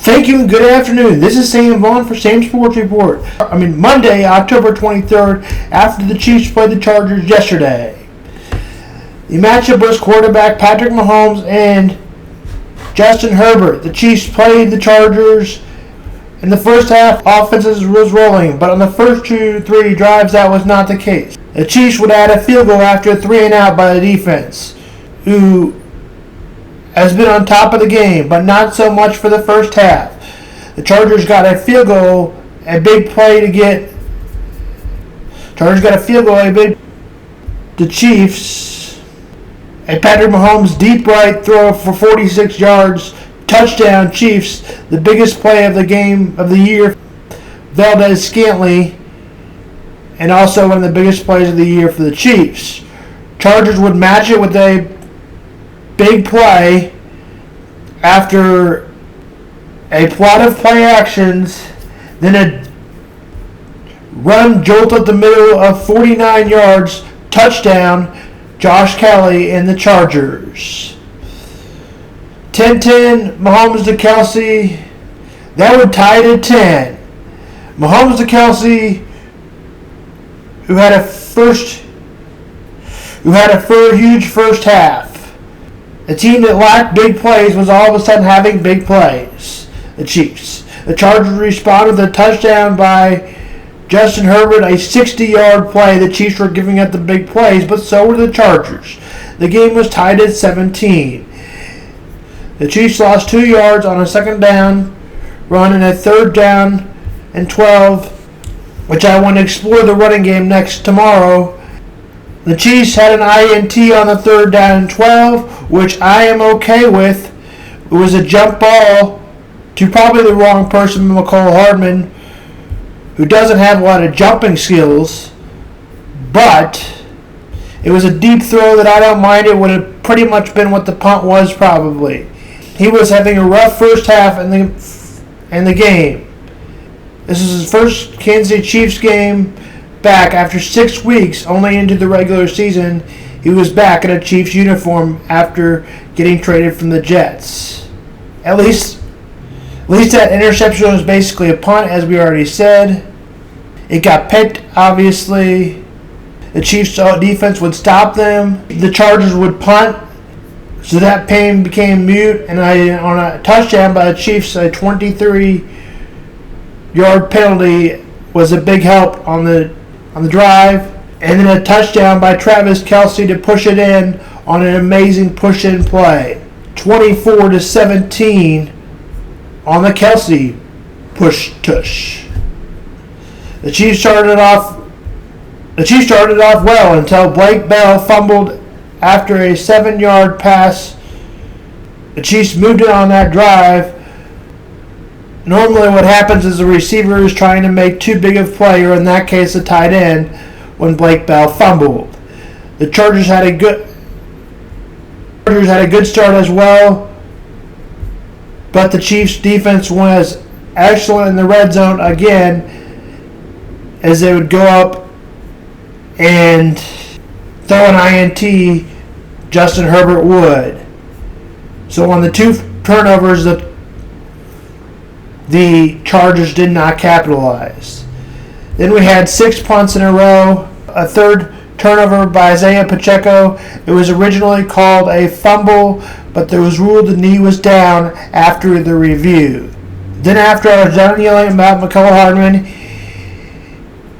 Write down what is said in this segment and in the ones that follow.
Thank you and good afternoon. This is Sam Vaughn for Sam Sports Report. Monday, October 23rd, after the Chiefs played the Chargers yesterday. The matchup was quarterback Patrick Mahomes and Justin Herbert. The Chiefs played the Chargers. In the first half, offenses was rolling, but on the first 2-3 drives, that was not the case. The Chiefs would add a field goal after a 3-and-out by the defense, who has been on top of the game, but not so much for the first half. The Chargers got a field goal, a big play to get. The Chiefs, a Patrick Mahomes deep right throw for 46 yards, touchdown Chiefs, the biggest play of the game of the year. Valdes-Scantling, and also one of the biggest plays of the year for the Chiefs. Chargers would match it with a big play after a plot of play actions, then a run jolt up the middle of 49 yards, touchdown, Josh Kelley and the Chargers. 10-10, Mahomes to Kelce. That would tie it at 10. Mahomes to Kelce, who had a huge first half. A team that lacked big plays was all of a sudden having big plays. The Chiefs. The Chargers responded with a touchdown by Justin Herbert, a 60-yard play. The Chiefs were giving up the big plays, but so were the Chargers. The game was tied at 17. The Chiefs lost 2 yards on a second down run and a third down and 12, which I want to explore the running game next tomorrow. The Chiefs had an INT on the third down and 12, which I am okay with. It was a jump ball to probably the wrong person, Mecole Hardman, who doesn't have a lot of jumping skills, but it was a deep throw that I don't mind. It would have pretty much been what the punt was probably. He was having a rough first half in the game. This is his first Kansas City Chiefs game back after 6 weeks only into the regular season. He was back in a Chiefs uniform after getting traded from the Jets. At least that interception was basically a punt, as we already said. It got picked, obviously. The Chiefs defense would stop them. The Chargers would punt, so that pain became mute. And on a touchdown by the Chiefs, a 23-yard penalty was a big help on the drive. And then a touchdown by Travis Kelce to push it in on an amazing push-in play. 24-17 on the Kelce push-tush. The Chiefs started off well until Blake Bell fumbled after a 7-yard pass. The Chiefs moved it on that drive. Normally what happens is the receiver is trying to make too big of a play, or in that case the tight end, when Blake Bell fumbled. The Chargers had a good start as well, but the Chiefs defense was excellent in the red zone again, as they would go up and throw an INT. Justin Herbert would. So on the 2 turnovers, the Chargers did not capitalize. Then we had 6 punts in a row, a third turnover by Isaiah Pacheco. It was originally called a fumble, but there was ruled the knee was down after the review. Then after I was done yelling about Mecole Hardman,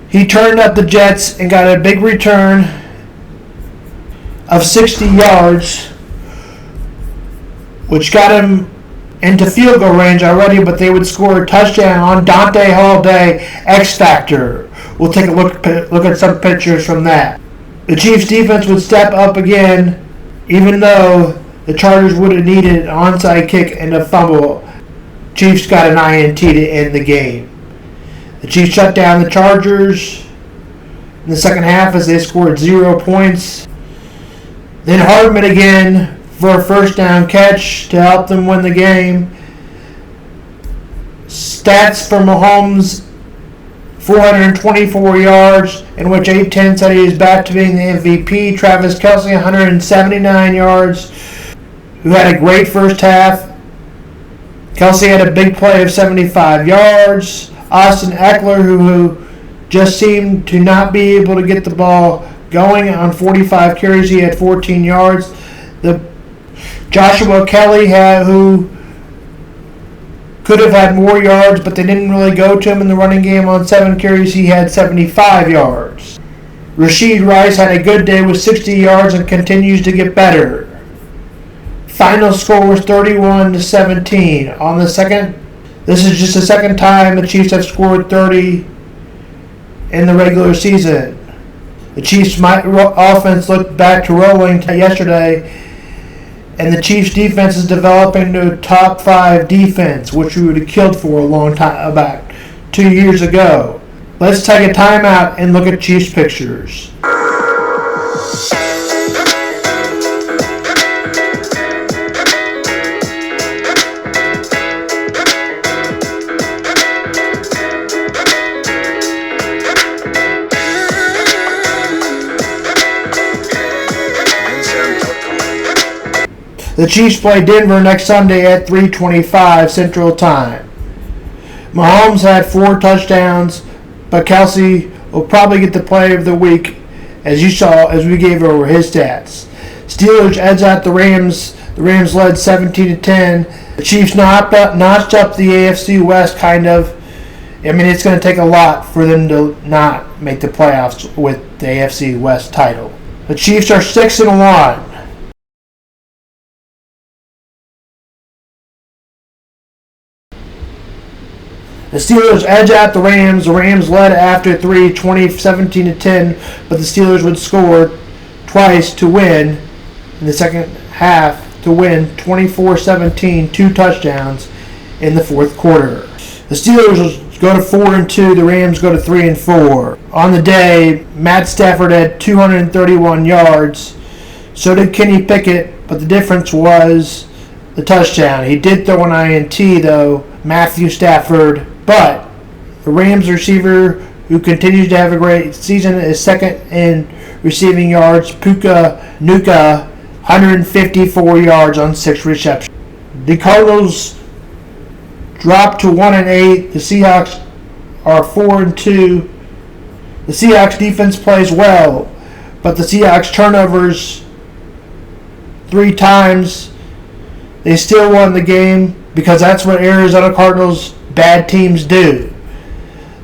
he turned up the Jets and got a big return of 60 yards, which got him into field goal range already, but they would score a touchdown on Dante Hall-Day, X Factor. We'll take a look at some pictures from that. The Chiefs defense would step up again, even though the Chargers would have needed an onside kick and a fumble. Chiefs got an INT to end the game. The Chiefs shut down the Chargers in the second half as they scored 0 points. Then Hardman again for a first down catch to help them win the game. Stats for Mahomes: 424 yards, in which 8-10 said he is back to being the MVP. Travis Kelce, 179 yards, who had a great first half. Kelsey had a big play of 75 yards. Austin Eckler, who just seemed to not be able to get the ball going on 45 carries, he had 14 yards. Joshua Kelly, who could have had more yards, but they didn't really go to him in the running game on 7 carries, he had 75 yards. Rashid Rice had a good day with 60 yards and continues to get better. Final score was 31-17. This is just the second time the Chiefs have scored 30 in the regular season. The Chiefs' offense looked back to rolling yesterday, and the Chiefs' defense is developing to a top 5 defense, which we would have killed for a long time, about 2 years ago. Let's take a timeout and look at Chiefs pictures. The Chiefs play Denver next Sunday at 3:25 Central Time. Mahomes had 4 touchdowns, but Kelsey will probably get the play of the week, as you saw as we gave over his stats. Steelers edge out the Rams. The Rams led 17-10. The Chiefs notched up the AFC West, kind of. I mean, it's going to take a lot for them to not make the playoffs with the AFC West title. The Chiefs are 6-1. The Steelers edge out the Rams. The Rams led after 3, 17-10, but the Steelers would score twice to win in the second half to win 24-17, 2 touchdowns in the fourth quarter. The Steelers go to 4-2. The Rams go to 3-4. On the day, Matt Stafford had 231 yards. So did Kenny Pickett, but the difference was the touchdown. He did throw an INT, though, Matthew Stafford. But the Rams receiver, who continues to have a great season, is second in receiving yards. Puka Nacua, 154 yards on 6 receptions. The Cardinals dropped to 1-8. The Seahawks are 4-2. The Seahawks defense plays well, but the Seahawks turnovers 3 times. They still won the game because that's what Arizona Cardinals bad teams do.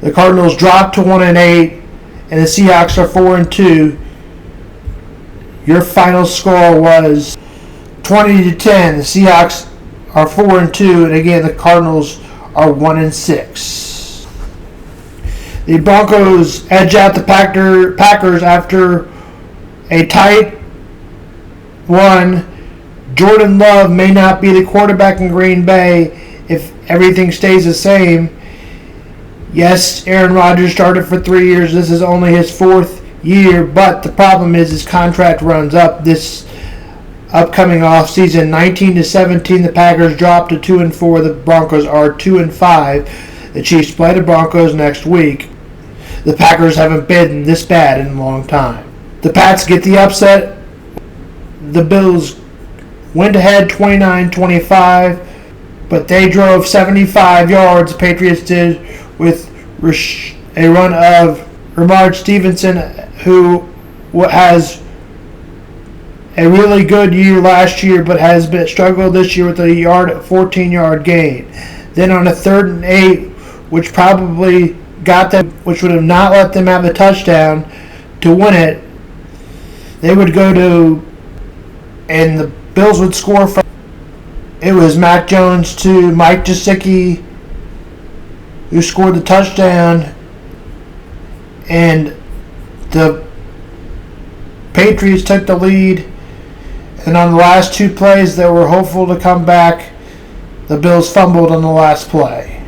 The Cardinals dropped to 1-8, and the Seahawks are 4-2. Your final score was 20-10. The Seahawks are 4-2, and again the Cardinals are 1-6. The Broncos edge out the Packers after a tight one. Jordan Love may not be the quarterback in Green Bay if everything stays the same. Yes, Aaron Rodgers started for 3 years. This is only his 4th year, but the problem is his contract runs up this upcoming offseason. 19-17, the Packers dropped to 2-4. The Broncos are 2-5. The Chiefs play the Broncos next week. The Packers haven't been this bad in a long time. The Pats get the upset. The Bills went ahead 29-25, but they drove 75 yards, the Patriots did, with a run of Ramondre Stevenson, who has a really good year last year, but has struggled this year with a 14-yard gain. Then on a 3rd and 8, which probably got them, which would have not let them have the touchdown to win it, they would go to, and the Bills would score from, it was Mac Jones to Mike Gesicki, who scored the touchdown, and the Patriots took the lead, and on the last 2 plays that were hopeful to come back, the Bills fumbled on the last play.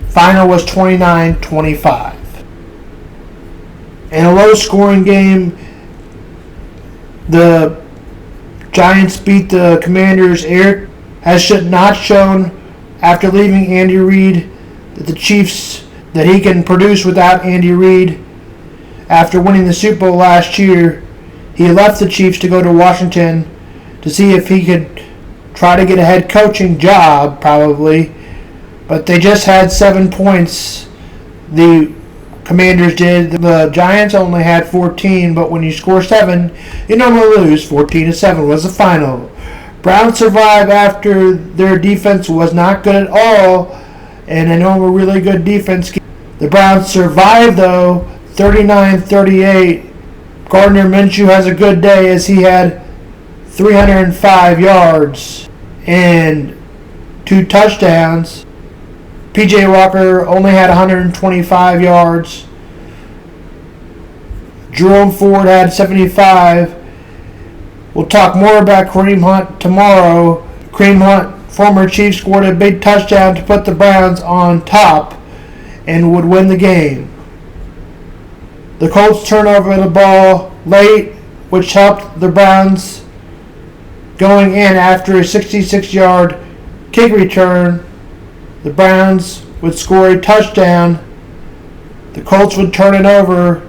Final was 29-25. In a low-scoring game, the Giants beat the Commanders. Eric has not shown, after leaving Andy Reid, that the Chiefs, that he can produce without Andy Reid. After winning the Super Bowl last year, he left the Chiefs to go to Washington to see if he could try to get a head coaching job, probably. But they just had 7 points. The Commanders did. The Giants only had 14, but when you score 7, you normally lose. 14-7 was the final. Browns survived after their defense was not good at all, and a normal really good defense. The Browns survived, though, 39-38. Gardner Minshew has a good day as he had 305 yards and 2 touchdowns. P.J. Walker only had 125 yards. Jerome Ford had 75. We'll talk more about Kareem Hunt tomorrow. Kareem Hunt, former Chief, scored a big touchdown to put the Browns on top and would win the game. The Colts turned over the ball late, which helped the Browns going in after a 66-yard kick return. The Browns would score a touchdown. The Colts would turn it over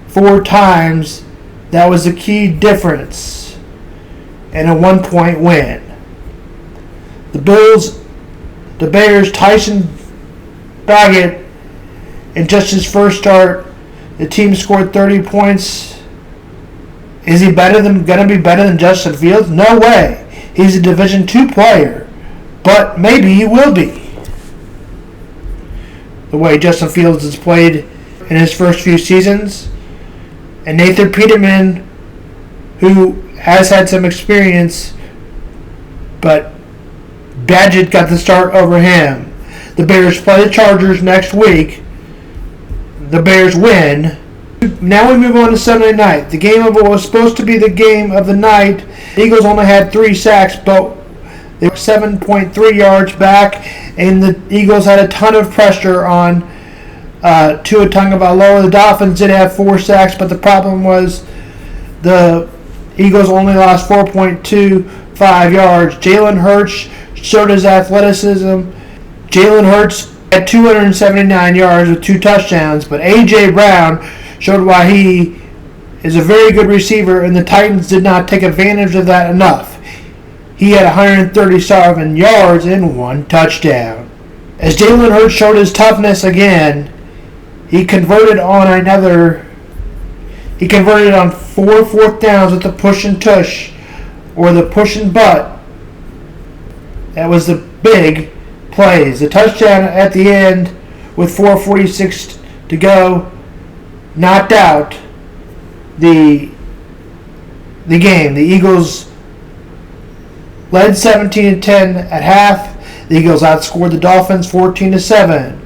4 times. That was the key difference in a 1-point win. The Bears, Tyson Bagent, in just his first start, the team scored 30 points. Is he going to be better than Justin Fields? No way. He's a Division II player, but maybe he will be. The way Justin Fields has played in his first few seasons. And Nathan Peterman, who has had some experience, but Bagent got the start over him. The Bears play the Chargers next week. The Bears win. Now we move on to Sunday night. The game of what was supposed to be the game of the night. The Eagles only had 3 sacks, but they were 7.3 yards back, and the Eagles had a ton of pressure on Tua Tagovailoa. The Dolphins did have 4 sacks, but the problem was the Eagles only lost 4.25 yards. Jalen Hurts showed his athleticism. Jalen Hurts had 279 yards with 2 touchdowns, but A.J. Brown showed why he is a very good receiver, and the Titans did not take advantage of that enough. He had 137 yards and 1 touchdown. As Jalen Hurts showed his toughness again, he converted on 4 fourth downs with the push and tush, or the push and butt. That was the big plays. The touchdown at the end with 4:46 to go knocked out the game. The Eagles led 17-10 at half. The Eagles outscored the Dolphins 14-7.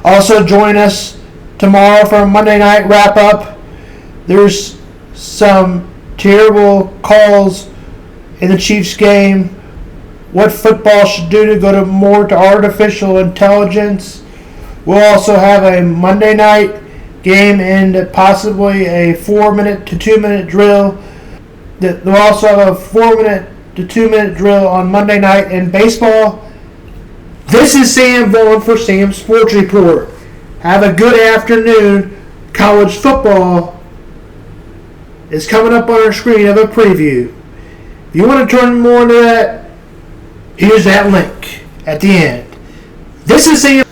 Also join us tomorrow for a Monday night wrap-up. There's some terrible calls in the Chiefs game. What football should do to go more to artificial intelligence. We'll also have a Monday night game and possibly a 4-minute to 2-minute drill. We'll also have a 4-minute to 2-minute drill on Monday night in baseball. This is Sam Vaughan for Sam's Sports Report. Have a good afternoon. College football is coming up on our screen of a preview. If you want to turn more into that, here's that link at the end. This is Sam.